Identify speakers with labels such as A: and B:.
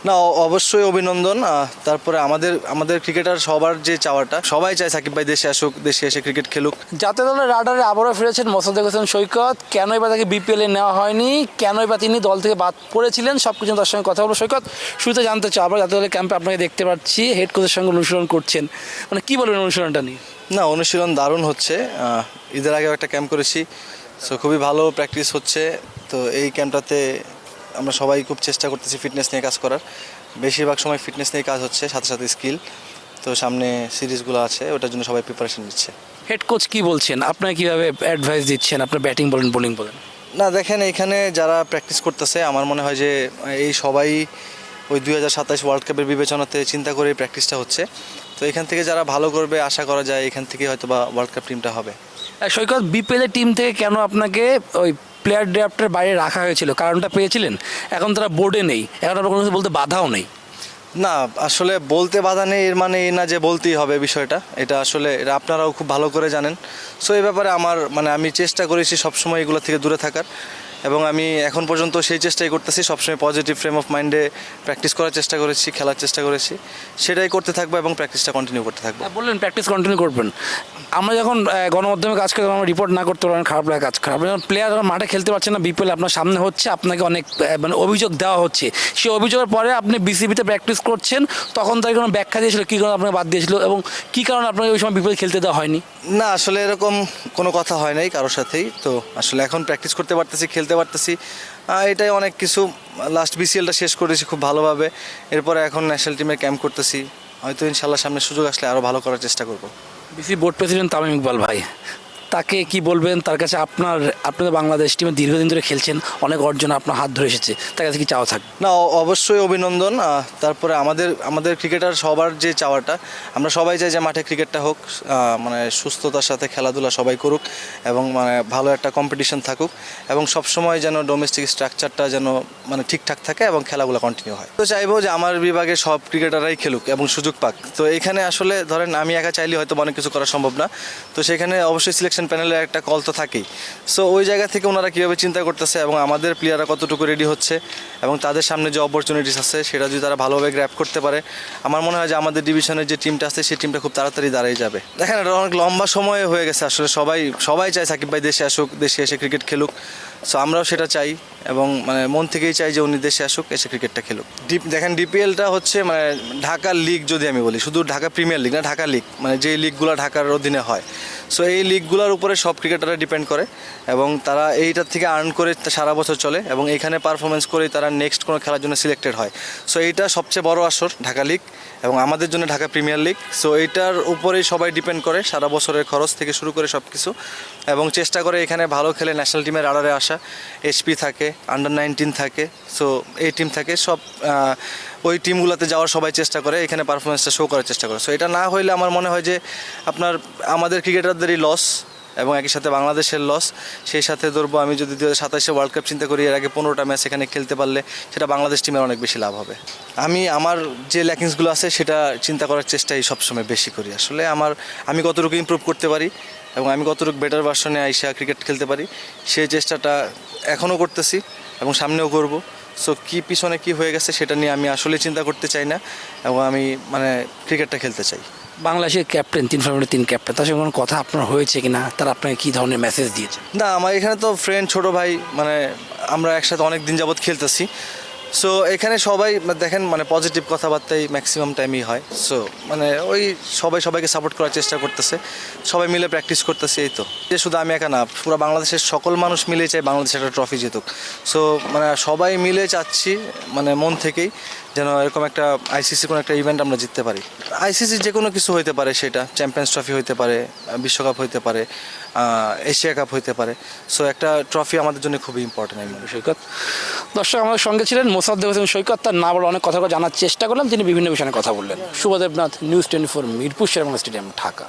A: না অবশ্যই অভিনন্দন। তারপরে আমাদের আমাদের ক্রিকেটার সবার যে চাওয়াটা, সবাই চায় সাকিব ভাই দেশে আসুক, দেশে এসে ক্রিকেট খেলুক।
B: জাতীয় দলের রাডারে আবারও ফিরেছেন মোসাদ্দেক হোসেন সৈকত। কেনই বা তাকে বিপিএলে নেওয়া হয়নি, কেনই বা তিনি দল থেকে বাদ পড়েছিলেন, সব কিছু তার সঙ্গে কথা বলবো। সৈকত, শুরুতে জানতে চাও, আমরা জাতীয় দলের ক্যাম্পে আপনাকে দেখতে পাচ্ছি হেড কোচের সঙ্গে অনুশীলন করছেন, মানে কী বলবেন অনুশীলনটা নিয়ে?
A: না, অনুশীলন দারুণ হচ্ছে। ঈদের আগেও একটা ক্যাম্প করেছি, সো খুবই ভালো প্র্যাকটিস হচ্ছে। তো এই ক্যাম্পটাতে আমরা সবাই খুব চেষ্টা করতেছি ফিটনেস নিয়ে কাজ করার। বেশিরভাগ সময় ফিটনেস নিয়ে কাজ হচ্ছে, সাথে সাথে স্কিল। তো সামনে সিরিজগুলো আছে, ওটার জন্য সবাই প্রিপারেশন নিচ্ছে।
B: হেড কোচ কী বলছেন, আপনাকে কীভাবে অ্যাডভাইস দিচ্ছেন, আপনার ব্যাটিং বলেন বোলিং বলেন?
A: না দেখেন, এখানে যারা প্র্যাকটিস করতেছে আমার মনে হয় যে এই সবাই ওই 2027 ওয়ার্ল্ড কাপের বিবেচনাতে চিন্তা করে প্র্যাকটিসটা হচ্ছে। তো এখান থেকে যারা ভালো করবে আশা করা যায় এখান থেকে হয়তো বা ওয়ার্ল্ড কাপ টিমটা হবে।
B: সৈকত, বিপিএলের টিম থেকে কেন আপনাকে ওই প্লেয়ার ড্রাফটের বাইরে রাখা হয়েছিল, কারণটা পেয়েছিলেন? এখন তারা বোর্ডে নেই, এখন আপনার কোনো কিছু বলতে বাধাও নেই।
A: না, আসলে বলতে বাধা নেই এর মানে এই না যে বলতেই হবে বিষয়টা। এটা আসলে এটা আপনারাও খুব ভালো করে জানেন। সো এই ব্যাপারে আমার আমি চেষ্টা করেছি সবসময় এগুলো থেকে দূরে থাকার, এবং আমি এখন পর্যন্ত সেই চেষ্টাই করতেছি। সবসময় পজিটিভ ফ্রেম অফ মাইন্ডে প্র্যাকটিস করার চেষ্টা করেছি, খেলার চেষ্টা করেছি, সেটাই করতে থাকবো এবং প্র্যাকটিসটা কন্টিনিউ করতে থাকবো।
B: বললেন প্র্যাকটিস কন্টিনিউ করবেন। আমরা যখন গণমাধ্যমে কাজ করি, আমরা রিপোর্ট না করতে পারবেন, খারাপ লাগে, কাজ খারাপ। যখন প্লেয়ার যখন মাঠে খেলতে পারছেন না, বিপিএল আপনার সামনে হচ্ছে, আপনাকে অনেক মানে অভিযোগ দেওয়া হচ্ছে। সেই অভিযোগের পরে আপনি বিসিবিতে প্র্যাকটিস করছেন, তখন তার কোনো ব্যাখ্যা দিয়েছিল কী কারণে আপনাকে বাদ দিয়েছিল এবং কী কারণে আপনাকে ওই সময় বিপিএল খেলতে দেওয়া হয়নি?
A: না, আসলে এরকম কোনো কথা হয় নাই কারোর সাথেই। তো আসলে এখন প্র্যাকটিস করতে পারতেছি, খেলতে পারতেছি, এটাই অনেক কিছু। লাস্ট বিসিএলটা শেষ করেছি খুব ভালোভাবে, এরপরে এখন ন্যাশনাল টিমের ক্যাম্প করতেছি। হয়তো ইনশাল্লাহ সামনে সুযোগ আসলে আরও ভালো করার চেষ্টা করব।
B: BCB board president Tamim Iqbal ভাই, তাকে কি বলবেন? তার কাছে আপনাদের বাংলাদেশ টিমে দীর্ঘদিন ধরে খেলছেন, অনেক অর্জন আপনার হাত ধরে এসেছে, তার কাছে কি চাওয়া থাকবে?
A: না, অবশ্যই অভিনন্দন। তারপরে আমাদের আমাদের ক্রিকেটার সবার যে চাওয়াটা, আমরা সবাই চাই যে মাঠে ক্রিকেটটা হোক, মানে সুস্থতার সাথে খেলাধুলা সবাই করুক, এবং মানে ভালো একটা কম্পিটিশন থাকুক, এবং সবসময় যেন ডোমেস্টিক স্ট্রাকচারটা যেন মানে ঠিকঠাক থাকে এবং খেলাগুলো কন্টিনিউ হয়। তো চাইবো যে আমার বিভাগে সব ক্রিকেটাররাই খেলুক এবং সুযোগ পাক। তো এখানে আসলে ধরেন আমি একা চাইলে হয়তো অনেক কিছু করা সম্ভব না। তো সেখানে অবশ্যই সিলেকশন প্যানেলের একটা কল তো থাকেই। সো ওই জায়গা থেকে ওনারা কীভাবে চিন্তা করতেছে এবং আমাদের প্লেয়াররা কতটুকু রেডি হচ্ছে এবং তাদের সামনে যে অপরচুনিটিস আছে সেটা যদি তারা ভালোভাবে গ্র্যাব করতে পারে, আমার মনে হয় যে আমাদের ডিভিশনের যে টিমটা আছে সেই টিমটা খুব তাড়াতাড়ি দাঁড়িয়ে যাবে। দেখেন, এটা অনেক লম্বা সময় হয়ে গেছে। আসলে সবাই চায় সাকিব ভাই দেশে আসুক, দেশে এসে ক্রিকেট খেলুক। সো আমরাও সেটা চাই এবং মানে মন থেকেই চাই যে উনি দেশে আসুক, এসে ক্রিকেটটা খেলুক। দেখেন, ডিপিএলটা হচ্ছে মানে ঢাকার লিগ, যদি আমি বলি শুধু ঢাকা প্রিমিয়ার লিগ না, ঢাকা লিগ, মানে যে লিগগুলো ঢাকার অধীনে হয়। সো এই লিগগুলোর উপরে সব ক্রিকেটাররা ডিপেন্ড করে এবং তারা এইটার থেকে আর্ন করে সারা বছর চলে এবং এইখানে পারফরমেন্স করেই তারা নেক্সট কোনো খেলার জন্য সিলেক্টেড হয়। সো এইটা সবচেয়ে বড় আসর ঢাকা লিগ এবং আমাদের জন্য ঢাকা প্রিমিয়ার লিগ। সো এইটার উপরেই সবাই ডিপেন্ড করে, সারা বছরের খরচ থেকে শুরু করে সব কিছু, এবং চেষ্টা করে এখানে ভালো খেলে ন্যাশনাল টিমের রাডারে আসা। এসপি থাকে, আন্ডার-19 থাকে, সো এই টিম থাকে, সব ওই টিমগুলোতে যাওয়ার সবাই চেষ্টা করে, এখানে পারফরমেন্সটা শো করার চেষ্টা করে। সো এটা না হইলে আমার মনে হয় যে আমাদের ক্রিকেটারদেরই লস এবং একই সাথে বাংলাদেশের লস। সেই সাথে ধরবো আমি যদি 2027 ওয়ার্ল্ড কাপ চিন্তা করি, এর আগে 15টা ম্যাচ এখানে খেলতে পারলে সেটা বাংলাদেশ টিমের অনেক বেশি লাভ হবে। আমার যে ল্যাকিংসগুলো আছে সেটা চিন্তা করার চেষ্টাই সবসময় বেশি করি। আসলে আমি কতটুকু ইমপ্রুভ করতে পারি এবং আমি কতটুকু বেটার ভার্সনে আইসা ক্রিকেট খেলতে পারি সেই চেষ্টাটা এখনও করতেছি এবং সামনেও করব। সো পিছনে কি হয়ে গেছে সেটা নিয়ে আমি আসলে চিন্তা করতে চাই না এবং আমি ক্রিকেটটা খেলতে চাই।
B: বাংলাদেশের ক্যাপ্টেন, 3 ফরম্যাটে 3 ক্যাপ্টেন, তার সঙ্গে কোনো কথা আপনার হয়েছে কিনা? তারা আপনাকে কী ধরনের মেসেজ দিয়েছে?
A: না, আমার এখানে তো ফ্রেন্ড, ছোটো ভাই, আমরা একসাথে অনেক দিন যাবৎ খেলতেছি। সো এখানে সবাই দেখেন পজিটিভ কথাবার্তাই ম্যাক্সিমাম টাইমই হয়। সো ওই সবাইকে সাপোর্ট করার চেষ্টা করতেছে, সবাই মিলে প্র্যাকটিস করতেছে। এই তো যে শুধু আমি একা না, পুরো বাংলাদেশের সকল মানুষ মিলে চাই বাংলাদেশ একটা ট্রফি জিতুক। সো সবাই মিলে চাচ্ছি মন থেকেই যেন এরকম একটা আইসিসি কোনো একটা ইভেন্ট আমরা জিততে পারি। আইসিসি যে কোনো কিছু হইতে পারে, সেটা চ্যাম্পিয়ন্স ট্রফি হইতে পারে, বিশ্বকাপ হইতে পারে, এশিয়া কাপ হইতে পারে। সো একটা ট্রফি আমাদের জন্য খুবই ইম্পর্টেন্ট। আমি মনে
B: সৈকত, দর্শক আমাদের সঙ্গে ছিলেন মোসাদ্দেক হোসেন সৈকত। তার না বলে অনেক কথা জানার চেষ্টা করলাম, তিনি বিভিন্ন বিষয়ে কথা বললেন। Shubhodeb Nath, news 24, Mirpur Sherebangla stadium, Dhaka.